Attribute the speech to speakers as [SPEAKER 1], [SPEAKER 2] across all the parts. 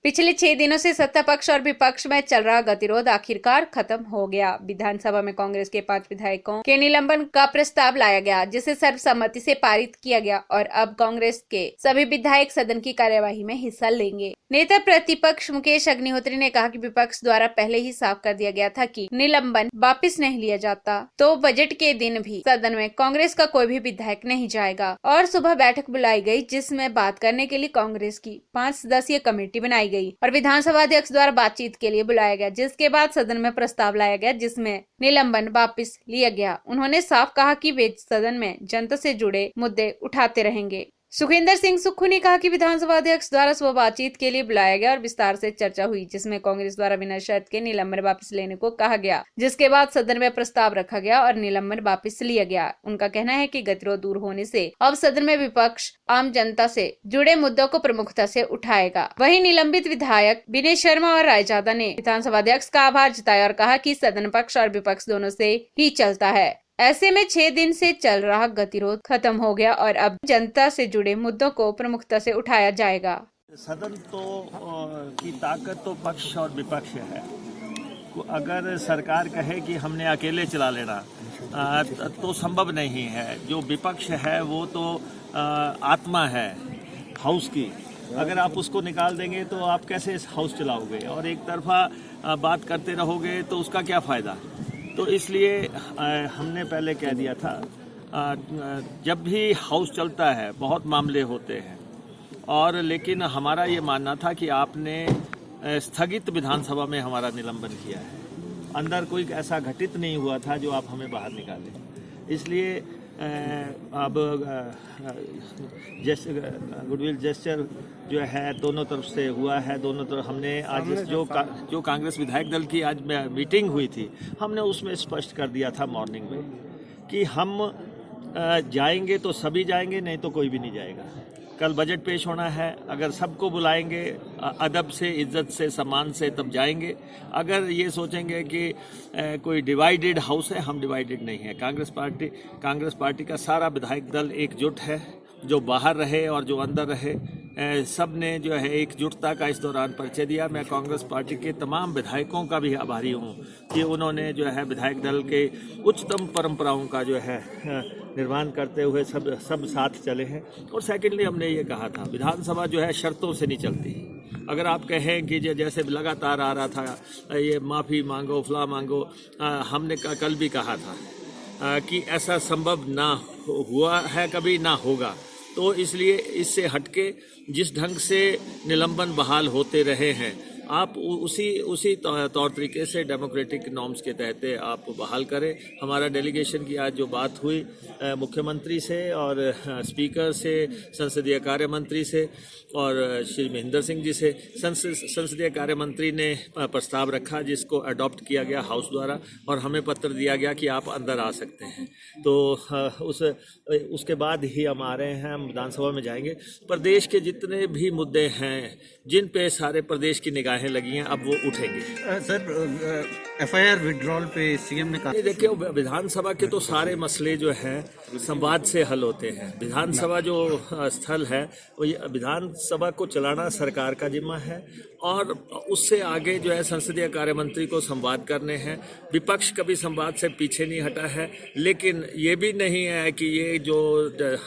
[SPEAKER 1] पिछले 6 दिनों से सत्ता पक्ष और विपक्ष में चल रहा गतिरोध आखिरकार खत्म हो गया। विधानसभा में कांग्रेस के 5 विधायकों के निलंबन का प्रस्ताव लाया गया, जिसे सर्वसम्मति से पारित किया गया और अब कांग्रेस के सभी विधायक सदन की कार्यवाही में हिस्सा लेंगे। नेता प्रतिपक्ष मुकेश अग्निहोत्री ने कहा कि विपक्ष द्वारा पहले ही साफ कर दिया गया था कि निलंबन वापस नहीं लिया जाता तो बजट के दिन भी सदन में कांग्रेस का कोई भी विधायक नहीं जाएगा। और सुबह बैठक बुलाई गई, जिसमें बात करने के लिए कांग्रेस की 5 सदस्यीय कमेटी बनाई गई और विधानसभा अध्यक्ष द्वारा बातचीत के लिए बुलाया गया, जिसके बाद सदन में प्रस्ताव लाया गया जिसमें निलंबन वापस लिया गया। उन्होंने साफ कहा कि वे सदन में जनता से जुड़े मुद्दे उठाते रहेंगे। सुखविंदर सिंह सुक्खू ने कहा कि विधानसभा अध्यक्ष द्वारा सुबह बातचीत के लिए बुलाया गया और विस्तार से चर्चा हुई, जिसमें कांग्रेस द्वारा बिना शर्त के निलंबन वापस लेने को कहा गया, जिसके बाद सदन में प्रस्ताव रखा गया और निलंबन वापस लिया गया। उनका कहना है कि गतिरोध दूर होने से अब सदन में विपक्ष आम जनता से जुड़े मुद्दों को प्रमुखता से उठाएगा। वहीं निलंबित विधायक विनय शर्मा और रायजादा ने विधानसभा अध्यक्ष का आभार जताया और कहा कि सदन पक्ष और विपक्ष दोनों से ही चलता है। ऐसे में 6 दिन से चल रहा गतिरोध खत्म हो गया और अब जनता से जुड़े मुद्दों को प्रमुखता से उठाया जाएगा।
[SPEAKER 2] सदन की ताकत तो पक्ष और विपक्ष है। अगर सरकार कहे कि हमने अकेले चला लेना तो संभव नहीं है। जो विपक्ष है वो तो आत्मा है हाउस की। अगर आप उसको निकाल देंगे तो आप कैसे इस हाउस चलाओगे और एक तरफा बात करते रहोगे तो उसका क्या फ़ायदा। तो इसलिए हमने पहले कह दिया था, जब भी हाउस चलता है बहुत मामले होते हैं और लेकिन हमारा ये मानना था कि आपने स्थगित विधानसभा में हमारा निलंबन किया है। अंदर कोई ऐसा घटित नहीं हुआ था जो आप हमें बाहर निकालें। इसलिए अब गुडविल जेस्चर जो है दोनों तरफ से हुआ है। दोनों तरफ हमने आज जो कांग्रेस विधायक दल की आज मीटिंग हुई थी, हमने उसमें स्पष्ट कर दिया था मॉर्निंग में कि हम जाएंगे तो सभी जाएंगे, नहीं तो कोई भी नहीं जाएगा। कल बजट पेश होना है, अगर सबको बुलाएंगे अदब से, इज्जत से, सम्मान से तब जाएंगे। अगर ये सोचेंगे कि कोई डिवाइडेड हाउस है, हम डिवाइडेड नहीं है। कांग्रेस पार्टी का सारा विधायक दल एकजुट है। जो बाहर रहे और जो अंदर रहे, सब ने जो है एकजुटता का इस दौरान परिचय दिया। मैं कांग्रेस पार्टी के तमाम विधायकों का भी आभारी हूँ कि उन्होंने जो है विधायक दल के उच्चतम परंपराओं का जो है निर्माण करते हुए सब साथ चले हैं। और सेकेंडली हमने ये कहा था, विधानसभा जो है शर्तों से नहीं चलती। अगर आप कहें कि जैसे लगातार आ रहा था ये माफ़ी मांगो, फला मांगो, हमने कल भी कहा था कि ऐसा संभव ना हुआ है, कभी ना होगा। तो इसलिए इससे हटके जिस ढंग से निलंबन बहाल होते रहे हैं, आप उसी तौर तरीके से डेमोक्रेटिक नॉर्म्स के तहत आप बहाल करें। हमारा डेलीगेशन की आज जो बात हुई मुख्यमंत्री से और स्पीकर से, संसदीय कार्य मंत्री से और श्री महेंद्र सिंह जी से। संसदीय कार्य मंत्री ने प्रस्ताव रखा जिसको अडॉप्ट किया गया हाउस द्वारा और हमें पत्र दिया गया कि आप अंदर आ सकते हैं। तो उसके बाद ही हम आ रहे हैं, हम विधानसभा में जाएंगे। प्रदेश के जितने भी मुद्दे हैं जिन पे सारे प्रदेश की निगाहें लगी हैं, अब वो उठेंगे।
[SPEAKER 3] सर, एफआईआर विड्रॉल पे सीएम ने कहा,
[SPEAKER 2] देखिए विधानसभा के तो सारे मसले जो हैं संवाद से हल होते हैं। विधानसभा जो स्थल है वो विधानसभा को चलाना सरकार का जिम्मा है और उससे आगे जो है संसदीय कार्य मंत्री को संवाद करने हैं। विपक्ष कभी संवाद से पीछे नहीं हटा है, लेकिन ये भी नहीं है कि ये जो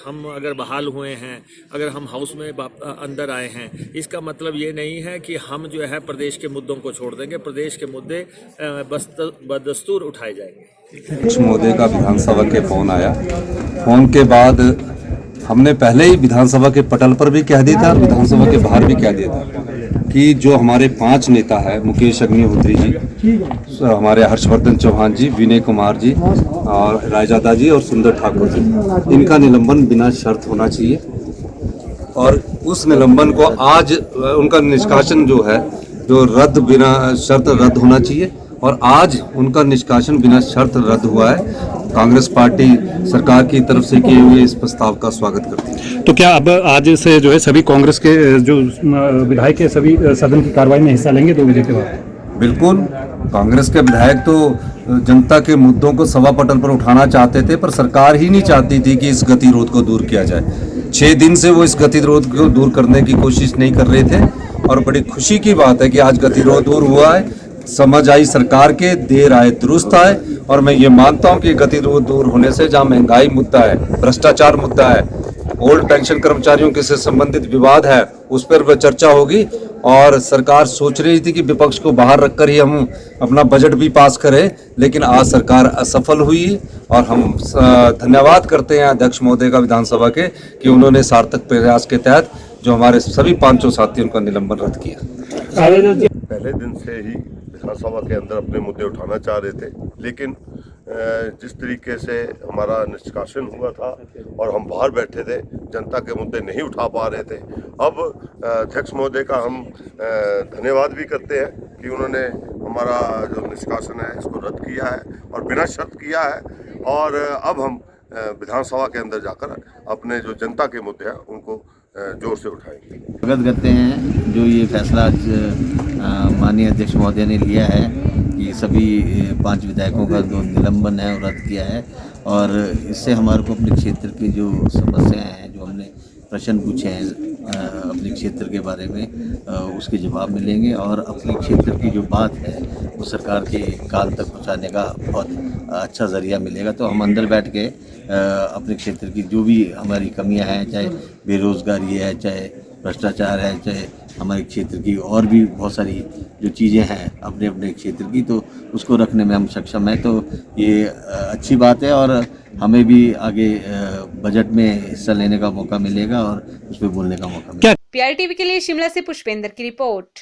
[SPEAKER 2] हम अगर बहाल हुए हैं, अगर हम हाउस में अंदर आए हैं, इसका मतलब ये नहीं है कि हम जो है प्रदेश के मुद्दों को छोड़ देंगे। प्रदेश के मुद्दे बदस्तूर उठाए जाएंगे।
[SPEAKER 4] अध्यक्ष महोदय का विधानसभा के फोन आया। फोन के बाद हमने पहले ही विधानसभा के पटल पर भी कह दिया था और विधानसभा के बाहर भी कह दिया था कि जो हमारे 5 नेता है, मुकेश अग्निहोत्री जी, हमारे हर्षवर्धन चौहान जी, विनय कुमार जी और रायजादा जी और सुंदर ठाकुर जी, इनका निलंबन बिना शर्त होना चाहिए। और उस निलंबन को आज उनका निष्कासन जो है जो रद्द बिना शर्त रद्द होना चाहिए और आज उनका निष्कासन बिना शर्त रद्द हुआ है। कांग्रेस पार्टी सरकार की तरफ से किए हुए इस प्रस्ताव का स्वागत करती है।
[SPEAKER 5] तो क्या अब आज से जो है सभी कांग्रेस के जो विधायक है सभी सदन की कार्रवाई में हिस्सा लेंगे 2 बजे के बाद?
[SPEAKER 4] बिल्कुल, कांग्रेस के विधायक तो जनता के मुद्दों को सभा पटल पर उठाना चाहते थे, पर सरकार ही नहीं चाहती थी कि इस गतिरोध को दूर किया जाए। 6 दिन से वो इस गतिरोध को दूर करने की कोशिश नहीं कर रहे थे। और बड़ी खुशी की बात है कि आज गतिरोध दूर हुआ है, समझ आई सरकार के, देर आए दुरुस्त आए। और मैं ये मानता हूँ कि गतिरोध दूर होने से जहाँ महंगाई मुद्दा है, भ्रष्टाचार मुद्दा है, ओल्ड पेंशन कर्मचारियों के से संबंधित विवाद है, उस पर वह चर्चा होगी। और सरकार सोच रही थी कि विपक्ष को बाहर रखकर ही हम अपना बजट भी पास करें, लेकिन आज सरकार असफल हुई। और हम धन्यवाद करते हैं अध्यक्ष महोदय का विधानसभा के कि उन्होंने सार्थक प्रयास के तहत जो हमारे सभी 500 साथियों का निलंबन रद्द किया।
[SPEAKER 6] पहले दिन से ही विधानसभा के अंदर अपने मुद्दे उठाना चाह रहे थे, लेकिन जिस तरीके से हमारा निष्कासन हुआ था और हम बाहर बैठे थे, जनता के मुद्दे नहीं उठा पा रहे थे। अब अध्यक्ष महोदय का हम धन्यवाद भी करते हैं कि उन्होंने हमारा जो निष्कासन है इसको रद्द किया है और बिना शर्त किया है। और अब हम विधानसभा के अंदर जाकर अपने जो जनता के मुद्दे हैं उनको जोर से उठाएंगे।
[SPEAKER 7] स्वागत करते हैं जो ये फैसला आज माननीय अध्यक्ष महोदय ने लिया है कि सभी 5 विधायकों का जो निलंबन है वो रद्द किया है। और इससे हमारे को अपने क्षेत्र की जो समस्याएं हैं, जो हमने प्रश्न पूछे हैं अपने क्षेत्र के बारे में, उसके जवाब मिलेंगे और अपने क्षेत्र की जो बात है वो सरकार के कान तक पहुंचाने का बहुत अच्छा ज़रिया मिलेगा। तो हम अंदर बैठ के अपने क्षेत्र की जो भी हमारी कमियां हैं, चाहे बेरोज़गारी है, चाहे भ्रष्टाचार है, चाहे हमारे क्षेत्र की और भी बहुत सारी जो चीज़ें हैं अपने अपने क्षेत्र की, तो उसको रखने में हम सक्षम हैं। तो ये अच्छी बात है और हमें भी आगे बजट में हिस्सा लेने का मौका मिलेगा और उस पर बोलने का मौका मिलेगा।
[SPEAKER 1] PRTV के लिए शिमला से पुष्पेंद्र की रिपोर्ट।